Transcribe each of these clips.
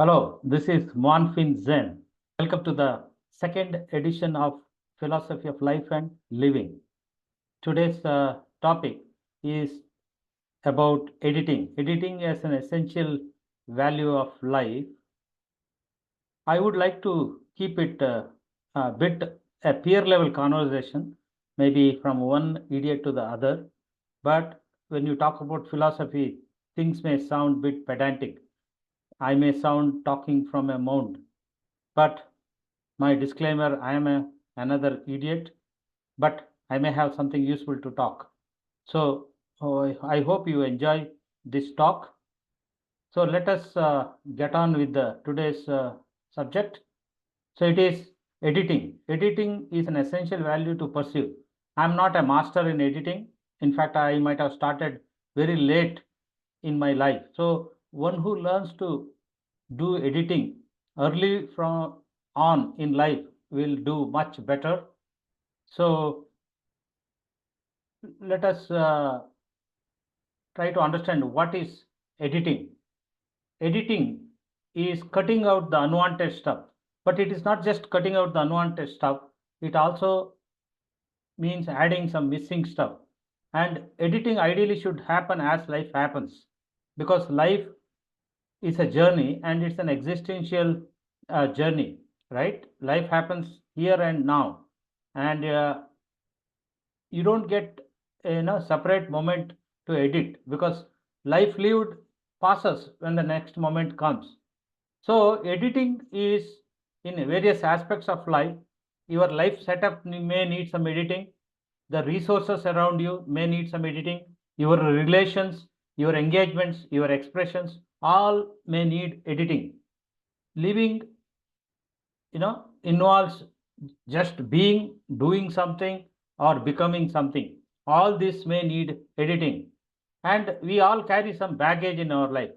Hello, this is MonFinZen. Welcome to the second edition of Philosophy of Life and Living. Today's topic is about editing. Editing as an essential value of life. I would like to keep it a bit a peer level conversation, maybe from one idiot to the other. But when you talk about philosophy, things may sound a bit pedantic. I may sound talking from a mount, but my disclaimer, I am another idiot, but I may have something useful to talk. So I hope you enjoy this talk. So let us get on with today's subject. So it is editing. Editing is an essential value to pursue. I'm not a master in editing. In fact, I might have started very late in my life. So one who learns to do editing early from on in life will do much better. So let us try to understand what is editing. Editing is cutting out the unwanted stuff, but it is not just cutting out the unwanted stuff. It also means adding some missing stuff. And editing ideally should happen as life happens, because life is a journey and it's an existential journey, right? Life happens here and now, and you don't get separate moment to edit, because life lived passes when the next moment comes. So editing is in various aspects of life. Your life setup may need some editing. The resources around you may need some editing. Your relations, your engagements, your expressions, all may need editing. Living, involves just being, doing something, or becoming something. All this may need editing. And we all carry some baggage in our life.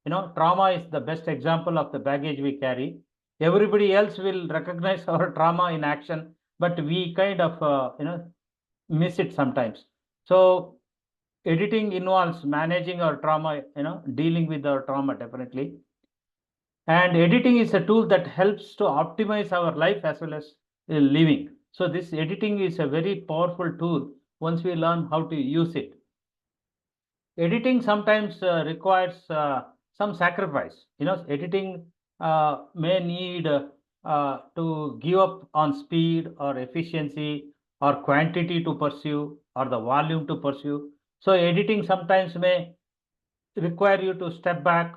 Trauma is the best example of the baggage we carry. Everybody else will recognize our trauma in action, but we kind of, miss it sometimes. So editing involves managing our trauma, dealing with our trauma definitely. And editing is a tool that helps to optimize our life as well as living. So this editing is a very powerful tool once we learn how to use it. Editing sometimes requires some sacrifice. Editing may need to give up on speed or efficiency or quantity to pursue or the volume to pursue. So editing sometimes may require you to step back,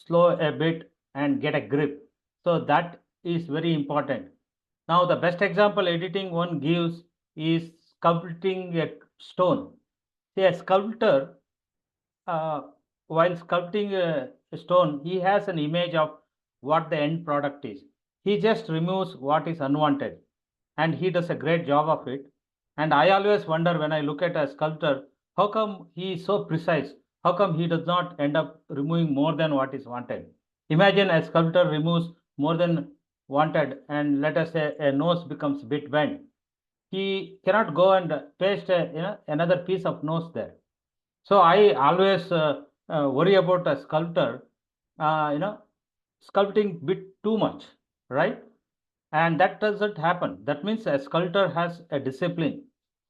slow a bit and get a grip. So that is very important. Now, the best example editing one gives is sculpting a stone. See, a sculptor, uh, while sculpting a stone, he has an image of what the end product is. He just removes what is unwanted, and he does a great job of it. And I always wonder when I look at a sculptor, how come he is so precise? How come he does not end up removing more than what is wanted? Imagine a sculptor removes more than wanted, and let us say a nose becomes bit bent. He cannot go and paste another piece of nose there. So I always worry about a sculptor, uh, you know, sculpting bit too much, right? And that doesn't happen. That means a sculptor has a discipline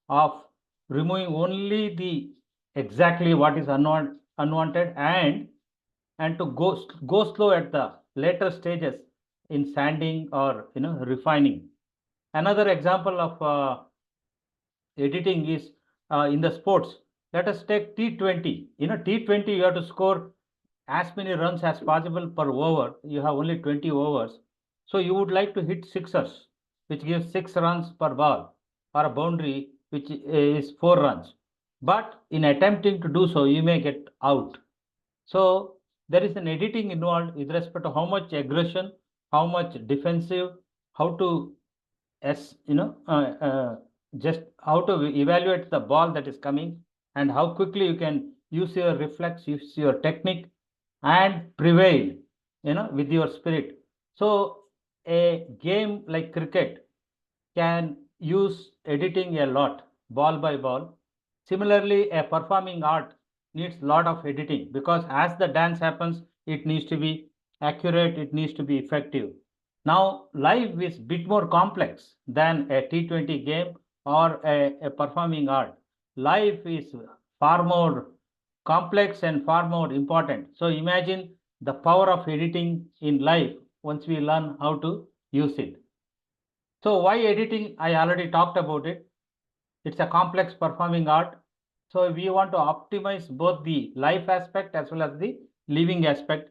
of removing only the exactly what is unwanted, and to go slow at the later stages in sanding or refining. Another example of editing is in the sports. Let us take T20. T20, you have to score as many runs as possible per over. You have only 20 overs. So you would like to hit sixers, which gives 6 runs per ball, or a boundary, which is 4 runs. But in attempting to do so, you may get out. So there is an editing involved with respect to how much aggression, how much defensive, how to as just how to evaluate the ball that is coming, and how quickly you can use your reflex, use your technique, and prevail with your spirit. So a game like cricket can use editing a lot, ball by ball. Similarly, a performing art needs a lot of editing, because as the dance happens, it needs to be accurate, it needs to be effective. Now, life is bit more complex than a T20 game or a performing art. Life is far more complex and far more important. So imagine the power of editing in life once we learn how to use it. So why editing? I already talked about it. It's a complex performing art. So we want to optimize both the life aspect as well as the living aspect.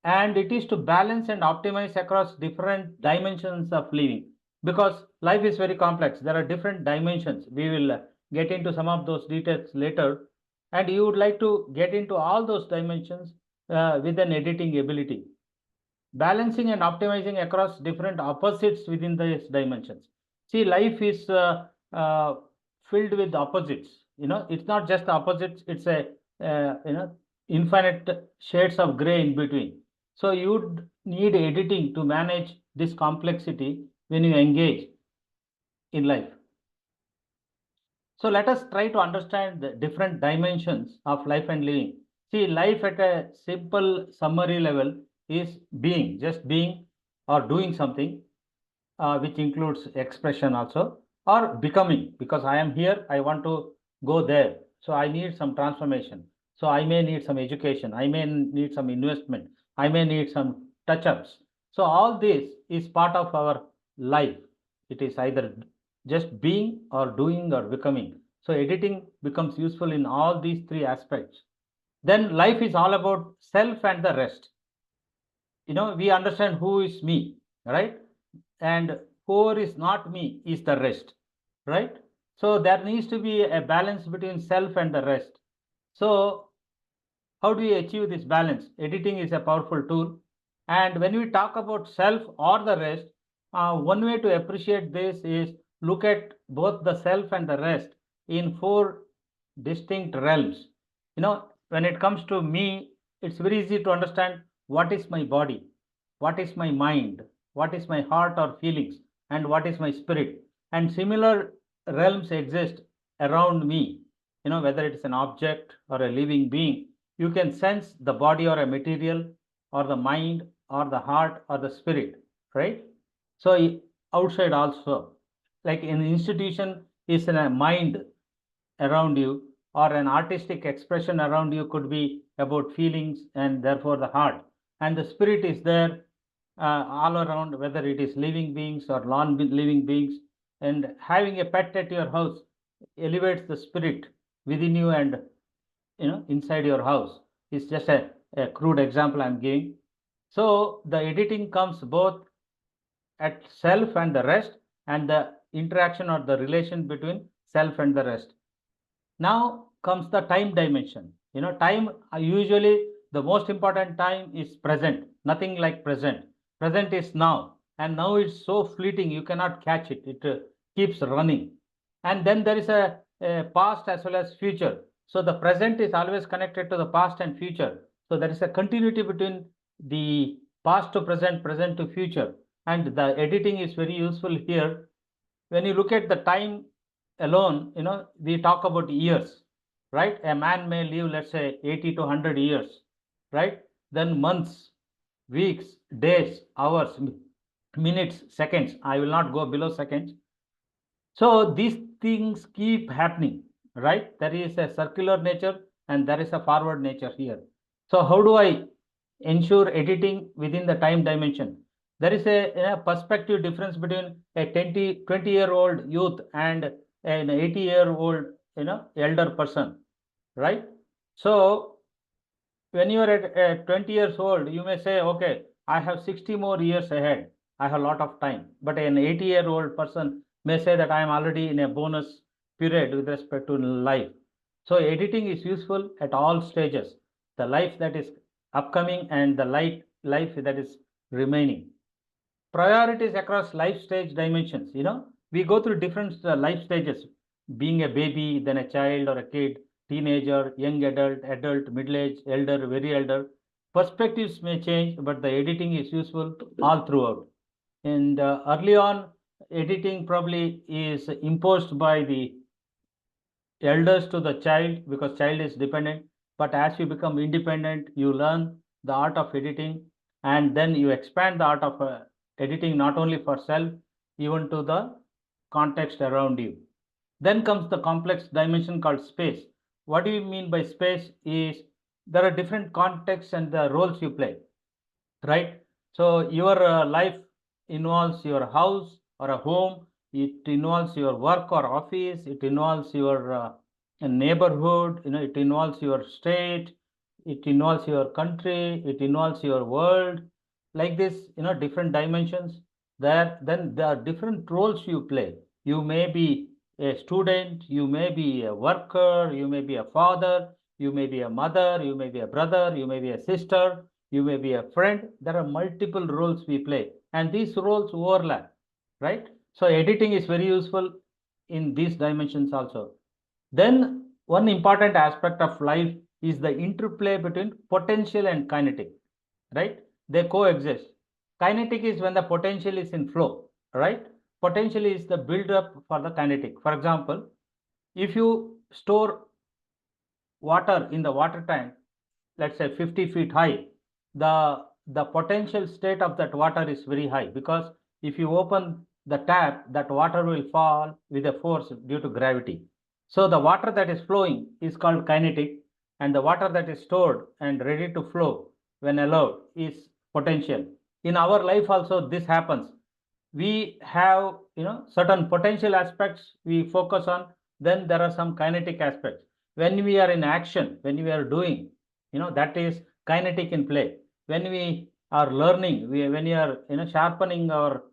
And it is to balance and optimize across different dimensions of living, because life is very complex. There are different dimensions. We will get into some of those details later, and you would like to get into all those dimensions with an editing ability, balancing and optimizing across different opposites within these dimensions. See, life is filled with opposites. It's not just the opposites, it's a infinite shades of gray in between. So you need editing to manage this complexity when you engage in life. So let us try to understand the different dimensions of life and living. See, life at a simple summary level is being, just being or doing something, which includes expression also, or becoming, because I am here, I want to go there. So I need some transformation. So I may need some education, I may need some investment, I may need some touch-ups. So all this is part of our life. It is either just being or doing or becoming. So editing becomes useful in all these three aspects. Then life is all about self and the rest. We understand who is me, right? And whoever is not me is the rest, right? So there needs to be a balance between self and the rest. So how do we achieve this balance? Editing is a powerful tool. And when we talk about self or the rest, one way to appreciate this is look at both the self and the rest in four distinct realms. When it comes to me, it's very easy to understand what is my body, what is my mind, what is my heart or feelings, and what is my spirit. And similar realms exist around me, whether it's an object or a living being. You can sense the body or a material or the mind or the heart or the spirit, right? So outside also, like an institution is in a mind around you, or an artistic expression around you could be about feelings and therefore the heart. And the spirit is there all around, whether it is living beings or non-living beings. And having a pet at your house elevates the spirit within you and inside your house. It's just a crude example I'm giving. So the editing comes both at self and the rest, and the interaction or the relation between self and the rest. Now comes the time dimension. Time, usually the most important time is present. Nothing like present. Present is now, and now it's so fleeting, you cannot catch it. It keeps running. And then there is a past as well as future. So the present is always connected to the past and future. So there is a continuity between the past to present, present to future. And the editing is very useful here. When you look at the time alone, we talk about years, right? A man may live, let's say, 80 to 100 years, right? Then months, weeks, days, hours, minutes, seconds. I will not go below seconds. So these things keep happening, right? There is a circular nature and there is a forward nature here. So how do I ensure editing within the time dimension? There is a perspective difference between a 20-year-old youth and an 80-year-old elder person, right? So when you are at 20 years old, you may say, okay, I have 60 more years ahead, I have a lot of time. But an 80-year-old person may say that I am already in a bonus period with respect to life. So editing is useful at all stages, the life that is upcoming and the life that is remaining. Priorities across life stage dimensions. We go through different life stages, being a baby, then a child or a kid, teenager, young adult, middle-aged, elder, very elder. Perspectives may change, but the editing is useful all throughout. And early on, editing probably is imposed by the elders to the child, because child is dependent. But as you become independent, you learn the art of editing and then you expand the art of editing not only for self, even to the context around you. Then comes the complex dimension called space. What do you mean by space is there are different contexts and the roles you play, right? So your life involves your house or a home, it involves your work or office, it involves your neighborhood, it involves your state, it involves your country, it involves your world, like this, different dimensions. Then there are different roles you play. You may be a student, you may be a worker, you may be a father, you may be a mother, you may be a brother, you may be a sister, you may be a friend. There are multiple roles we play, and these roles overlap, right? So editing is very useful in these dimensions also. Then one important aspect of life is the interplay between potential and kinetic, right? They coexist. Kinetic is when the potential is in flow, right? Potential is the build up for the kinetic. For example, if you store water in the water tank, let's say 50 feet high, the potential state of that water is very high, because if you open the tap, that water will fall with a force due to gravity. So the water that is flowing is called kinetic, and the water that is stored and ready to flow when allowed is potential. In our life also this happens. We have certain potential aspects we focus on, then there are some kinetic aspects. When we are in action, when we are doing, that is kinetic in play. When we are learning, when we are sharpening our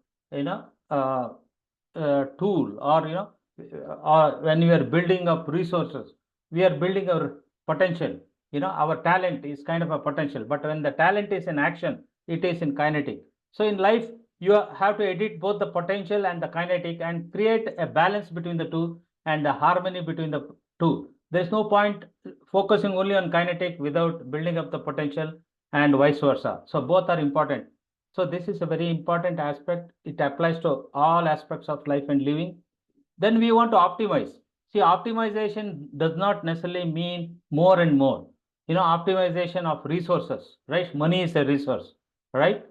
tool, or when we are building up resources, we are building our potential. Our talent is kind of a potential, but when the talent is in action, it is in kinetic. So in life, you have to edit both the potential and the kinetic and create a balance between the two and a harmony between the two. There's no point focusing only on kinetic without building up the potential, and vice versa. So both are important. So this is a very important aspect. It applies to all aspects of life and living. Then we want to optimize. See, optimization does not necessarily mean more and more. Optimization of resources, right? Money is a resource, right?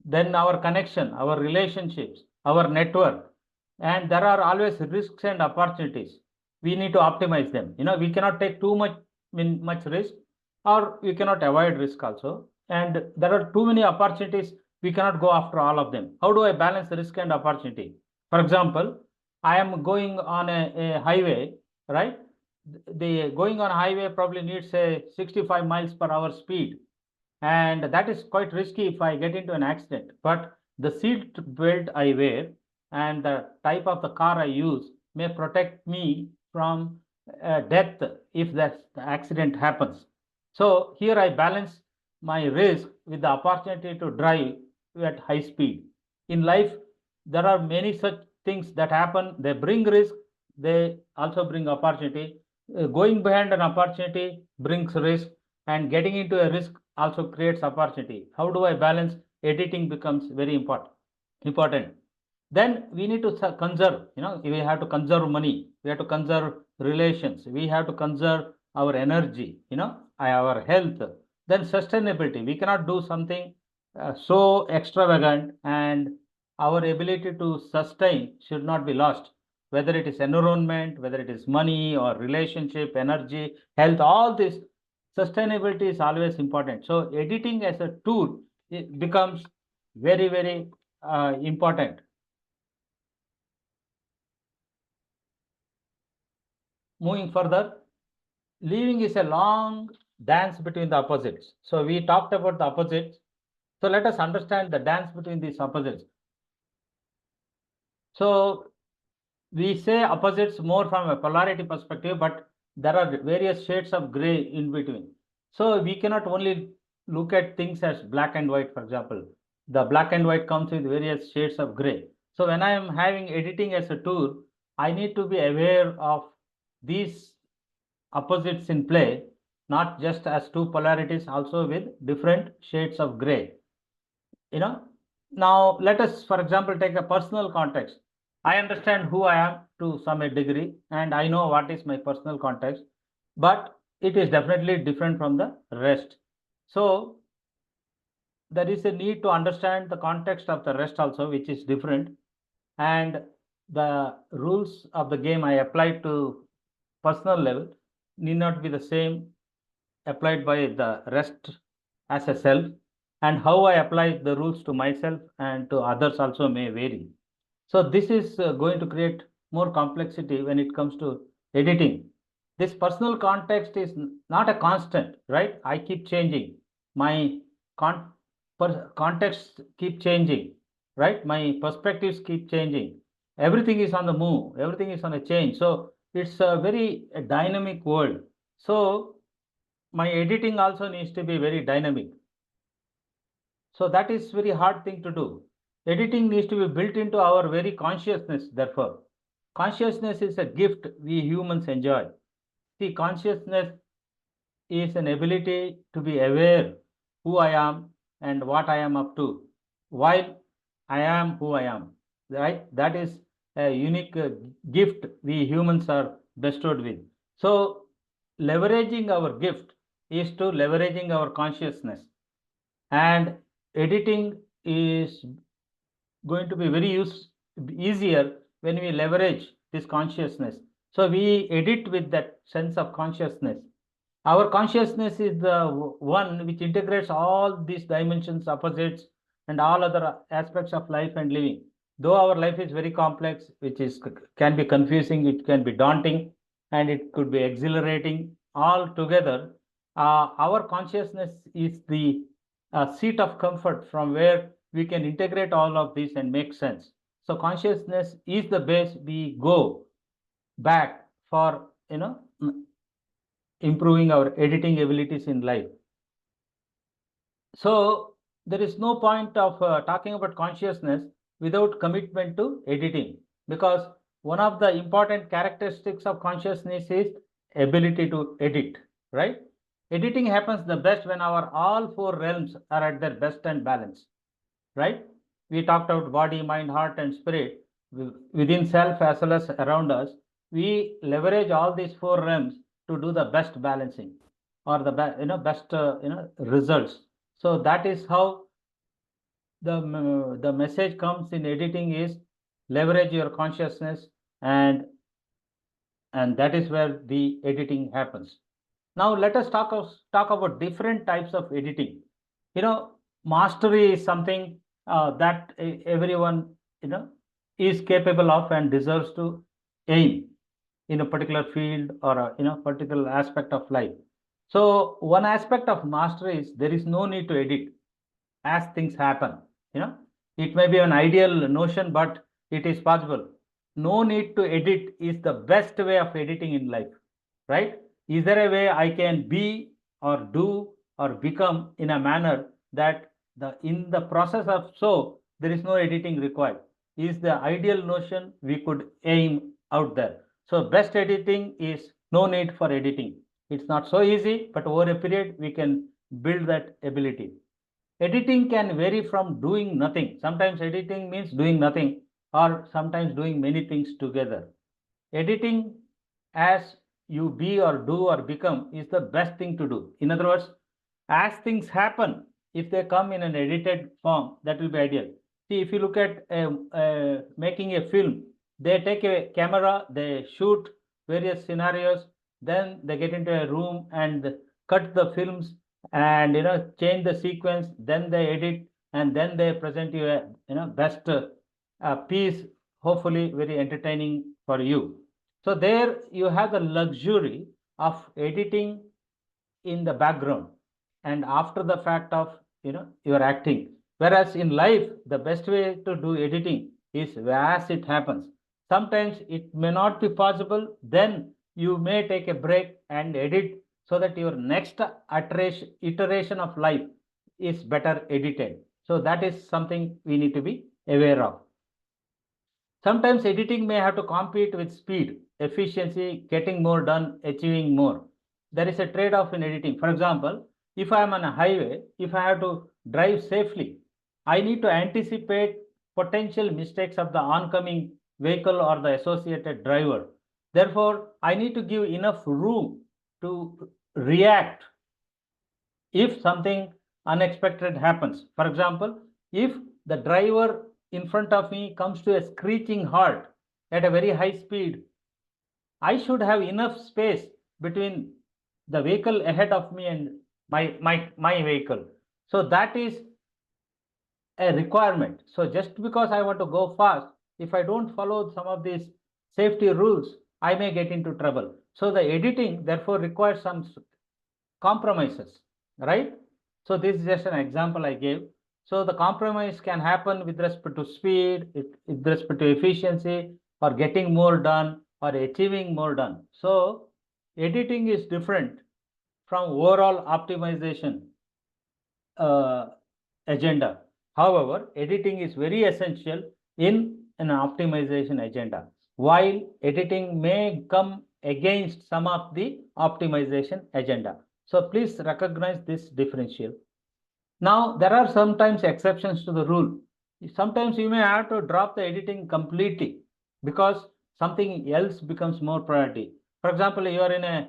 Then our connection, our relationships, our network, and there are always risks and opportunities. We need to optimize them. We cannot take too much risk, or we cannot avoid risk also. And there are too many opportunities. We cannot go after all of them. How do I balance risk and opportunity? For example, I am going on a highway, right? The going on a highway probably needs a 65 miles per hour speed, and that is quite risky if I get into an accident. But the seat belt I wear and the type of the car I use may protect me from death if that accident happens. So here I balance my risk with the opportunity to drive at high speed. In life, there are many such things that happen. They bring risk, they also bring opportunity. Going behind an opportunity brings risk, and getting into a risk also creates opportunity. How do I balance? Editing becomes very important. Then we need to conserve. We have to conserve money, we have to conserve relations, we have to conserve our energy, our health. Then sustainability, we cannot do something so extravagant, and our ability to sustain should not be lost, whether it is environment, whether it is money or relationship, energy, health, all this sustainability is always important. So editing as a tool, it becomes very important. Moving further, living is a long dance between the opposites. So we talked about the opposites. So let us understand the dance between these opposites. So we say opposites more from a polarity perspective, but there are various shades of gray in between. So we cannot only look at things as black and white. For example, the black and white comes with various shades of gray. So when I am having editing as a tool, I need to be aware of these opposites in play, not just as two polarities, also with different shades of gray. Now let us, for example, take a personal context. I understand who I am to some degree, and I know what is my personal context, but it is definitely different from the rest. So there is a need to understand the context of the rest also, which is different, and the rules of the game I applied to personal level need not be the same applied by the rest as a self, and how I apply the rules to myself and to others also may vary. So this is going to create more complexity when it comes to editing. This personal context is not a constant, right? I keep changing. My context keep changing, right? My perspectives keep changing. Everything is on the move. Everything is on a change. So it's a very dynamic world. So my editing also needs to be very dynamic. So that is very hard thing to do. Editing needs to be built into our very consciousness, therefore. Consciousness is a gift we humans enjoy. See, consciousness is an ability to be aware who I am and what I am up to while I am who I am, right? That is a unique gift we humans are bestowed with. So leveraging our gift is to leveraging our consciousness, and editing is going to be very easier when we leverage this consciousness. So we edit with that sense of consciousness. Our consciousness is the one which integrates all these dimensions, opposites, and all other aspects of life and living. Though our life is very complex, which is can be confusing, it can be daunting, and it could be exhilarating. All together, our consciousness is the seat of comfort from where we can integrate all of this and make sense. So consciousness is the base we go back for, improving our editing abilities in life. So there is no point of talking about consciousness without commitment to editing, because one of the important characteristics of consciousness is ability to edit, right? Editing happens the best when our all four realms are at their best and balance, right? We talked about body, mind, heart, and spirit within self as well as around us. We leverage all these four realms to do the best balancing or the best results. So that is how the message comes in editing is leverage your consciousness, and that is where the editing happens. Now let us talk about different types of editing. Mastery is something that everyone is capable of and deserves to aim in a particular field or a particular aspect of life. So one aspect of mastery is there is no need to edit as things happen. It may be an ideal notion, but it is possible. No need to edit is the best way of editing in life, right? Is there a way I can be or do or become in a manner that in the process of there is no editing required? Is the ideal notion we could aim out there. So best editing is no need for editing. It's not so easy, but over a period we can build that ability. Editing can vary from doing nothing. Sometimes editing means doing nothing, or sometimes doing many things together. Editing as you be or do or become is the best thing to do. In other words, as things happen, if they come in an edited form, that will be ideal. See, if you look at making a film, they take a camera, they shoot various scenarios, then they get into a room and cut the films and change the sequence, then they edit, and then they present you a best piece, hopefully very entertaining for you. So there you have the luxury of editing in the background and after the fact of your acting. Whereas in life, the best way to do editing is as it happens. Sometimes it may not be possible, then you may take a break and edit so that your next iteration of life is better edited. So that is something we need to be aware of. Sometimes editing may have to compete with speed, efficiency, getting more done, achieving more. There is a trade-off in editing. For example, if I am on a highway, if I have to drive safely, I need to anticipate potential mistakes of the oncoming vehicle or the associated driver. Therefore, I need to give enough room to react if something unexpected happens. For example, if the driver in front of me comes to a screeching halt at a very high speed, I should have enough space between the vehicle ahead of me and my vehicle. So that is a requirement. So just because I want to go fast, if I don't follow some of these safety rules, I may get into trouble. So the editing therefore requires some compromises, right? So this is just an example I gave. So the compromise can happen with respect to speed, with respect to efficiency, or getting more done, or achieving more done. So editing is different from overall optimization agenda. However, editing is very essential in an optimization agenda, while editing may come against some of the optimization agenda. So please recognize this differential. Now, there are sometimes exceptions to the rule. Sometimes you may have to drop the editing completely because something else becomes more priority. For example, you are in a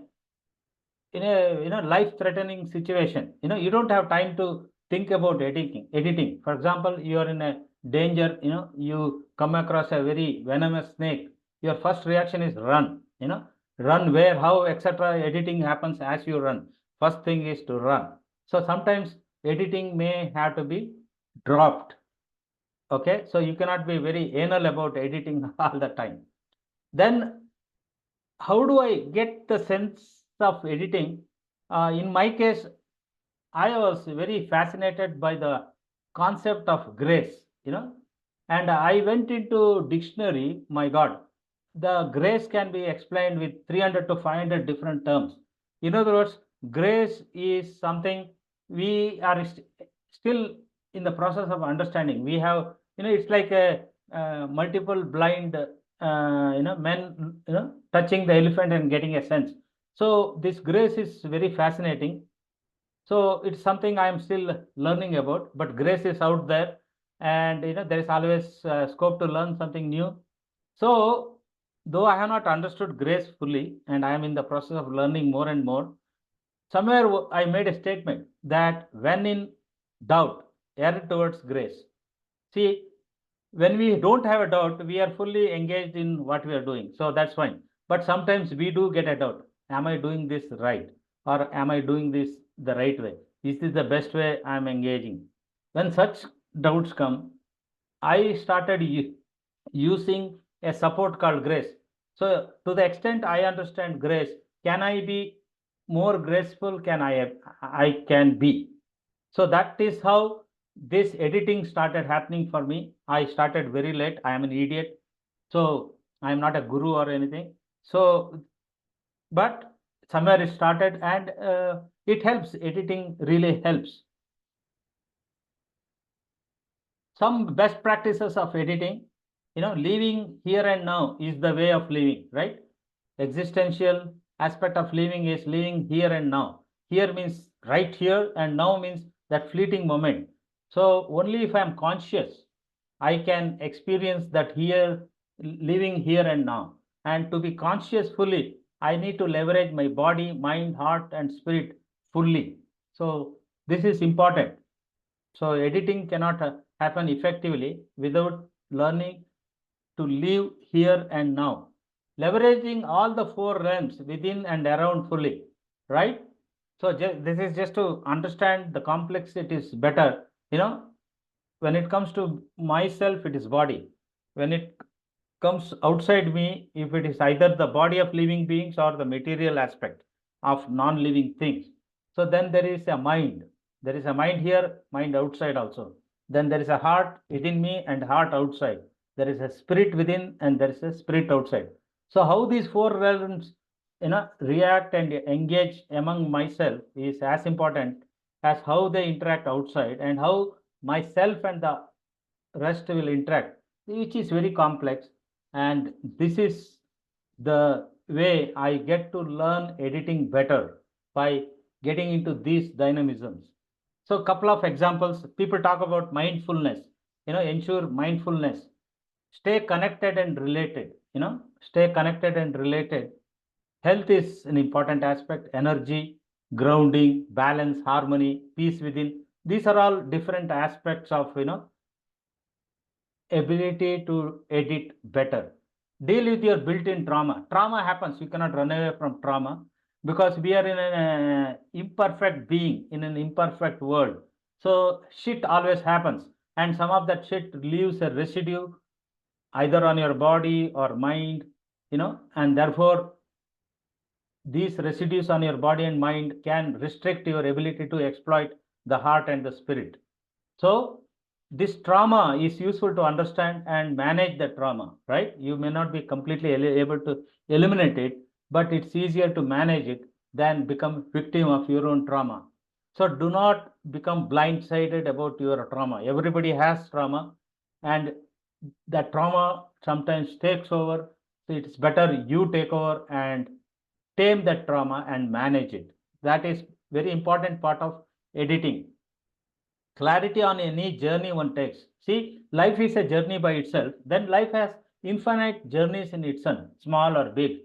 life-threatening situation. You don't have time to think about editing. For example, you are in a danger. You come across a very venomous snake. Your first reaction is run. Run where, how, etc. Editing happens as you run. First thing is to run. So sometimes editing may have to be dropped. Okay, so you cannot be very anal about editing all the time. Then how do I get the sense of editing? In my case, I was very fascinated by the concept of grace, and I went into dictionary. My God, the grace can be explained with 300 to 500 different terms. In other words, grace is something we are still in the process of understanding. We have, it's like a multiple blind, men, touching the elephant and getting a sense. So this grace is very fascinating. So it's something I am still learning about, but grace is out there, and there is always scope to learn something new. So though I have not understood grace fully, and I am in the process of learning more and more, somewhere I made a statement that when in doubt, err towards grace. See, when we don't have a doubt, we are fully engaged in what we are doing. So that's fine. But sometimes we do get a doubt. Am I doing this right? Or am I doing this the right way? Is this the best way I'm engaging? When such doubts come, I started using a support called grace. So to the extent I understand grace, can I be more graceful? I can be. So that is how this editing started happening for me. I started very late. I am an idiot. So I am not a guru or anything. So, but somewhere it started, and it helps. Editing really helps. Some best practices of editing, living here and now is the way of living, right? Existential aspect of living is living here and now. Here means right here, and now means that fleeting moment. So only if I am conscious, I can experience that here, living here and now. And to be conscious fully, I need to leverage my body, mind, heart, and spirit fully. So this is important. So editing cannot happen effectively without learning to live here and now, leveraging all the four realms within and around fully, right? So this is just to understand the complexities better. When it comes to myself, it is body. When it comes outside me, if it is either the body of living beings or the material aspect of non-living things, so then there is a mind. There is a mind here, mind outside also. Then there is a heart within me and heart outside. There is a spirit within and there is a spirit outside. So how these four realms, react and engage among myself is as important as how they interact outside, and how myself and the rest will interact, which is very complex. And this is the way I get to learn editing better, by getting into these dynamisms. So a couple of examples, people talk about mindfulness, ensure mindfulness, stay connected and related, stay connected and related. Health is an important aspect, energy, grounding, balance, harmony, peace within. These are all different aspects of, ability to edit better. Deal with your built-in trauma. Trauma happens. You cannot run away from trauma because we are in an imperfect being, in an imperfect world. So shit always happens. And some of that shit leaves a residue either on your body or mind, and therefore these residues on your body and mind can restrict your ability to exploit the heart and the spirit. So this trauma is useful to understand and manage the trauma, right? You may not be completely able to eliminate it, but it's easier to manage it than become victim of your own trauma. So do not become blindsided about your trauma. Everybody has trauma, and that trauma sometimes takes over. So it's better you take over and tame that trauma and manage it. That is very important part of editing. Clarity on any journey one takes. See, life is a journey by itself. Then life has infinite journeys in its own, small or big.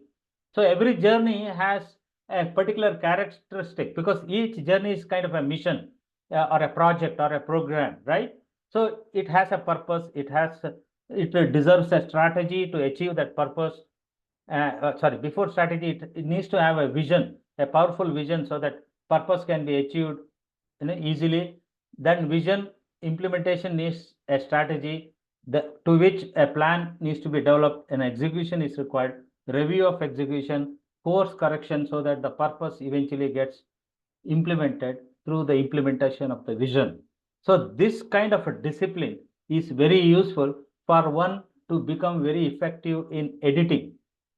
So every journey has a particular characteristic because each journey is kind of a mission or a project or a program, right? So it has a purpose. It deserves a strategy to achieve that purpose. Before strategy, it needs to have a vision, a powerful vision, so that purpose can be achieved, easily. Then vision implementation needs a strategy to which a plan needs to be developed, and execution is required, review of execution, course correction, so that the purpose eventually gets implemented through the implementation of the vision. So this kind of a discipline is very useful for one to become very effective in editing.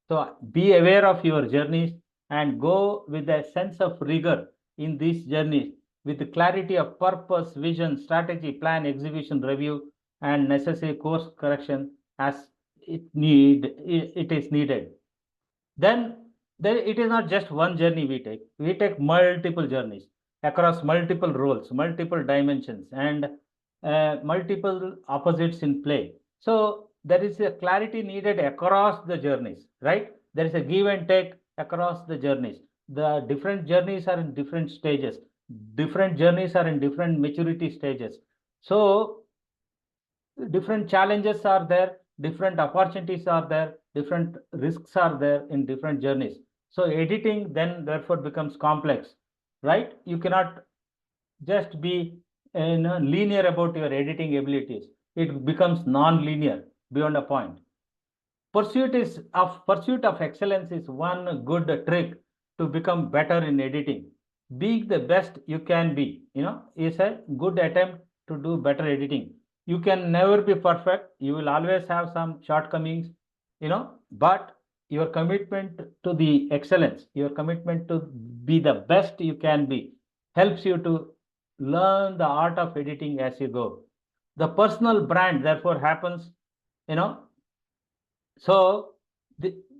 So be aware of your journeys and go with a sense of rigor in these journeys with the clarity of purpose, vision, strategy, plan, execution, review, and necessary course correction as it is needed. Then it is not just one journey we take multiple journeys across multiple roles, multiple dimensions, and multiple opposites in play. So there is a clarity needed across the journeys, right? There is a give and take across the journeys. The different journeys are in different stages. Different journeys are in different maturity stages. So different challenges are there, different opportunities are there, different risks are there in different journeys. So editing then therefore becomes complex, right? You cannot just be linear about your editing abilities. It becomes non-linear beyond a point. Pursuit of excellence is one good trick to become better in editing. Being the best you can be, is a good attempt to do better editing. You can never be perfect. You will always have some shortcomings, but your commitment to the excellence, your commitment to be the best you can be, helps you to learn the art of editing as you go. The personal brand therefore happens, you know, so,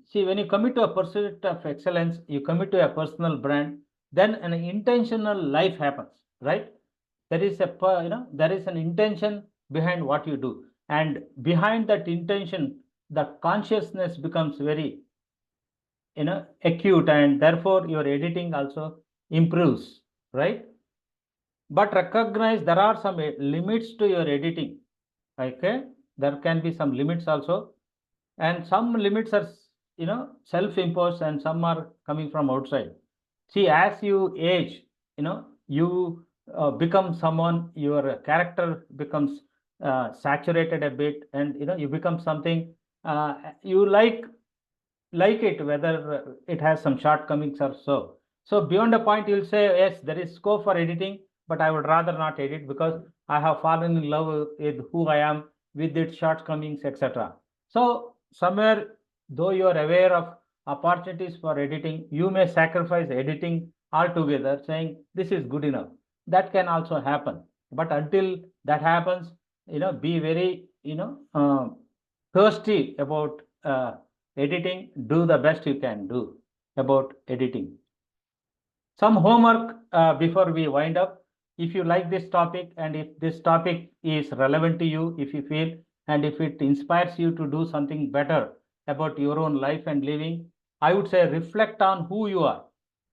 see, when you commit to a pursuit of excellence, you commit to a personal brand, then an intentional life happens, right? There is there is an intention behind what you do, and behind that intention, the consciousness becomes very, acute, and therefore your editing also improves, right? But recognize there are some limits to your editing. Okay, there can be some limits also, and some limits are self-imposed and some are coming from outside. See, as you age, you become someone, your character becomes saturated a bit, and you become something you like it, whether it has some shortcomings or so. So beyond a point, you'll say, yes, there is scope for editing, but I would rather not edit because I have fallen in love with who I am, with its shortcomings, etc. So somewhere, though you are aware of opportunities for editing, you may sacrifice editing altogether, saying this is good enough. That can also happen. But until that happens, be very, thirsty about editing. Do the best you can do about editing. Some homework before we wind up. If you like this topic and if this topic is relevant to you, if you feel, and if it inspires you to do something better about your own life and living, I would say reflect on who you are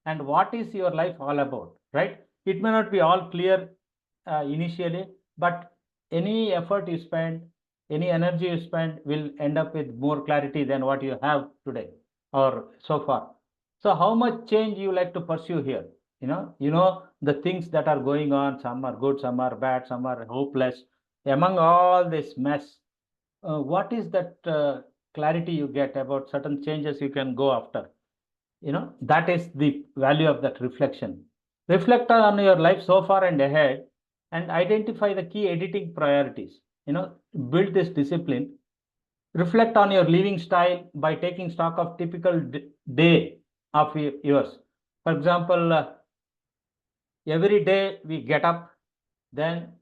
and what is your life all about, right? It may not be all clear initially, but any effort you spend, any energy you spend will end up with more clarity than what you have today or so far. So how much change you like to pursue here? You know the things that are going on. Some are good, some are bad, some are hopeless. Among all this mess, what is that clarity you get about certain changes you can go after? That is the value of that reflection. Reflect on your life so far and ahead, and identify the key editing priorities. Build this discipline. Reflect on your living style by taking stock of typical day of yours. For example, every day we get up, then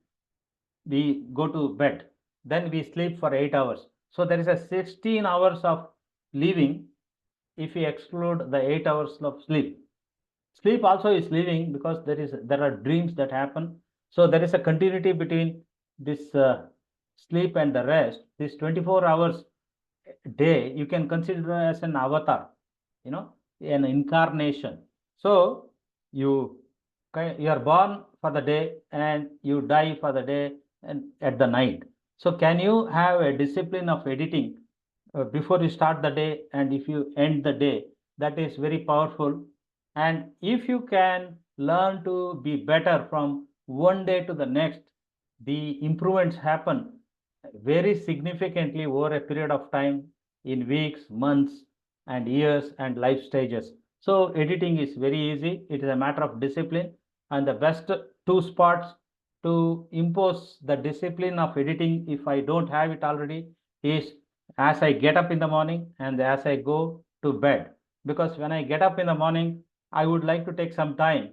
we go to bed, then we sleep for 8 hours. So there is a 16 hours of living if we exclude the 8 hours of sleep. Sleep also is living because there are dreams that happen. So there is a continuity between this sleep and the rest. This 24 hours day you can consider as an avatar, an incarnation. So you you are born for the day and you die for the day and at the night. So can you have a discipline of editing before you start the day and if you end the day? That is very powerful. And if you can learn to be better from one day to the next, the improvements happen very significantly over a period of time, in weeks, months, and years and life stages. So editing is very easy. It is a matter of discipline, and the best two spots to impose the discipline of editing, if I don't have it already, is as I get up in the morning and as I go to bed. Because when I get up in the morning, I would like to take some time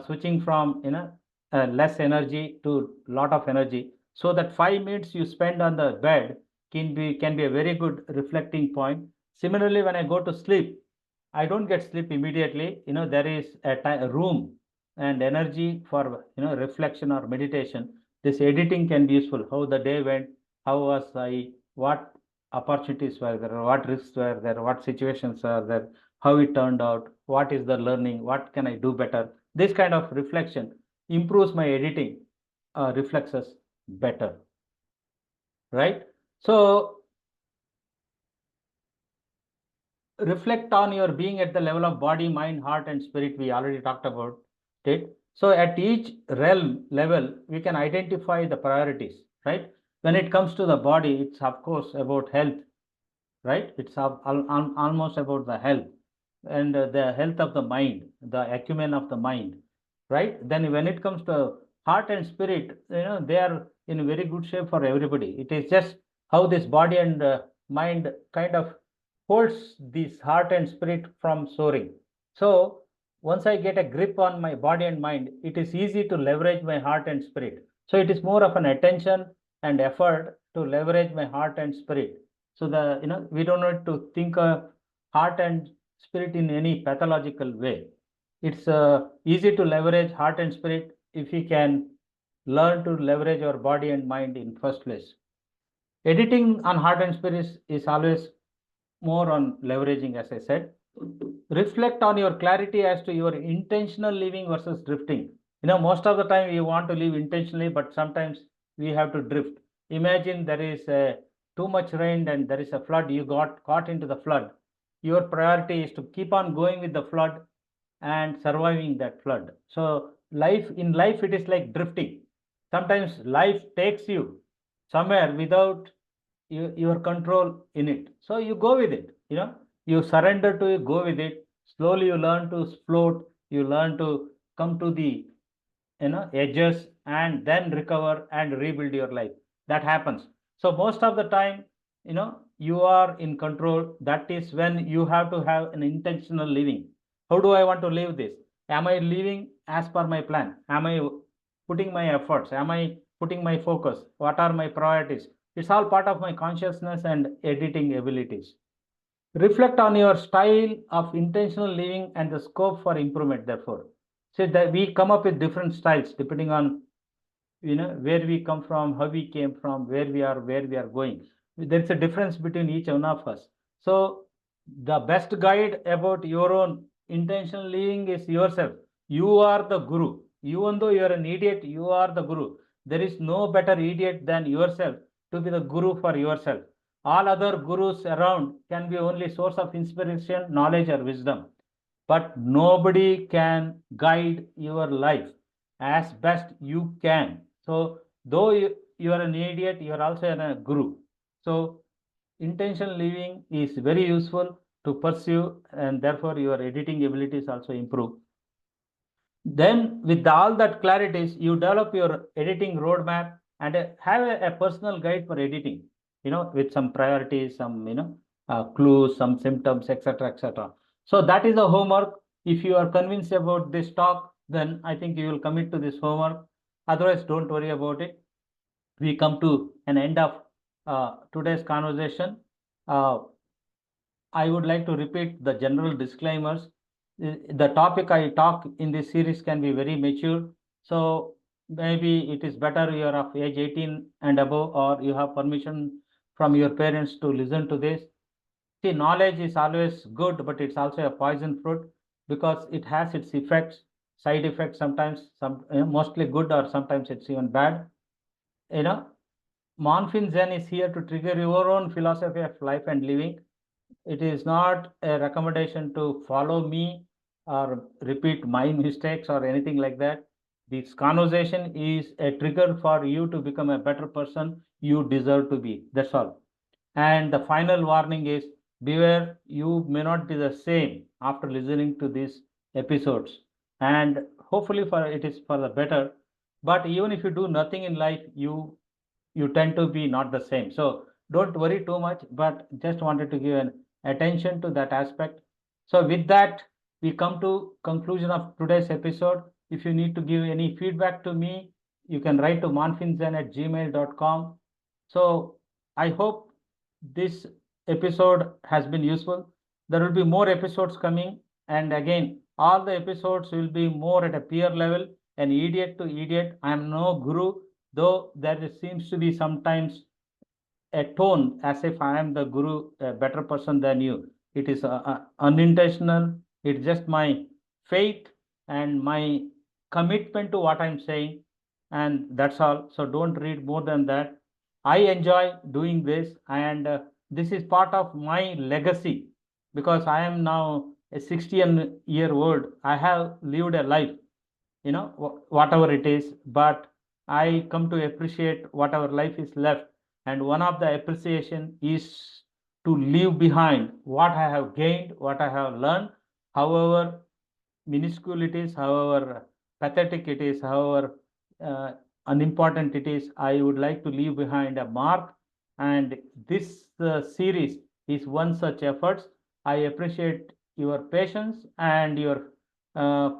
switching from less energy to lot of energy, so that 5 minutes you spend on the bed can be a very good reflecting point. Similarly, when I go to sleep, I don't get sleep immediately. There is a room and energy for reflection or meditation. This editing can be useful. How the day went, how was I, what opportunities were there, what risks were there, what situations are there, how it turned out, what is the learning, what can I do better. This kind of reflection improves my editing reflexes better, right? So reflect on your being at the level of body, mind, heart, and spirit. We already talked about it. So at each realm level, we can identify the priorities, right? When it comes to the body, it's of course about health, right? It's almost about the health and the health of the mind, the acumen of the mind, right? Then when it comes to heart and spirit, they are in very good shape for everybody. It is just how this body and mind kind of holds this heart and spirit from soaring. So once I get a grip on my body and mind, it is easy to leverage my heart and spirit. So it is more of an attention and effort to leverage my heart and spirit. So we don't need to think heart and spirit in any pathological way. It's easy to leverage heart and spirit if we can learn to leverage our body and mind in first place. Editing on heart and spirit is always more on leveraging, as I said. Reflect on your clarity as to your intentional living versus drifting. Most of the time we want to live intentionally, but sometimes we have to drift. Imagine there is too much rain and there is a flood. You got caught into the flood. Your priority is to keep on going with the flood and surviving that flood. So in life, it is like drifting. Sometimes life takes you somewhere without your control in it. So you go with it. You surrender to it, go with it. Slowly you learn to float. You learn to come to the edges and then recover and rebuild your life. That happens. So most of the time, you are in control. That is when you have to have an intentional living. How do I want to live this? Am I living as per my plan? Am I putting my efforts? Am I putting my focus? What are my priorities? It's all part of my consciousness and editing abilities. Reflect on your style of intentional living and the scope for improvement, therefore. So that we come up with different styles depending on where we come from, how we came from, where we are going. There's a difference between each one of us. So the best guide about your own intentional living is yourself. You are the guru. Even though you are an idiot, you are the guru. There is no better idiot than yourself to be the guru for yourself. All other gurus around can be only source of inspiration, knowledge, or wisdom. But nobody can guide your life as best you can. So, though you are an idiot, you are also a guru. So, intentional living is very useful to pursue, and therefore your editing abilities also improve. Then with all that clarities, you develop your editing roadmap and have a personal guide for editing, with some priorities, some, clues, some symptoms, etc., etc. So that is the homework. If you are convinced about this talk, then I think you will commit to this homework. Otherwise, don't worry about it. We come to an end of today's conversation. Uh, I would like to repeat the general disclaimers. The topic I talk in this series can be very mature. So maybe it is better you are of age 18 and above, or you have permission from your parents to listen to this. See, knowledge is always good, but it's also a poison fruit because it has its effects, side effects sometimes, mostly good, or sometimes it's even bad. You know, MonFinZen is here to trigger your own philosophy of life and living. It is not a recommendation to follow me or repeat my mistakes or anything like that. This conversation is a trigger for you to become a better person you deserve to be. That's all. And the final warning is beware, you may not be the same after listening to these episodes. And hopefully for it is for the better. But even if you do nothing in life, you tend to be not the same. So don't worry too much, but just wanted to give an attention to that aspect. So with that, we come to conclusion of today's episode. If you need to give any feedback to me, you can write to monfinzen@gmail.com. So I hope this episode has been useful. There will be more episodes coming. And again, all the episodes will be more at a peer level, an idiot to idiot. I am no guru, though there seems to be sometimes a tone as if I am the guru, a better person than you. It is unintentional. It's just my faith and my commitment to what I'm saying. And that's all. So don't read more than that. I enjoy doing this, and this is part of my legacy because I am now a 60-year-old. I have lived a life, whatever it is, but I come to appreciate whatever life is left. And one of the appreciation is to leave behind what I have gained, what I have learned, however minuscule it is, however pathetic it is, however uh, unimportant it is. I would like to leave behind a mark, and this series is one such efforts. I appreciate your patience and your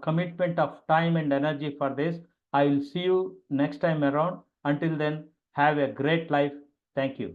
commitment of time and energy for this. I will see you next time around. Until then, have a great life. Thank you.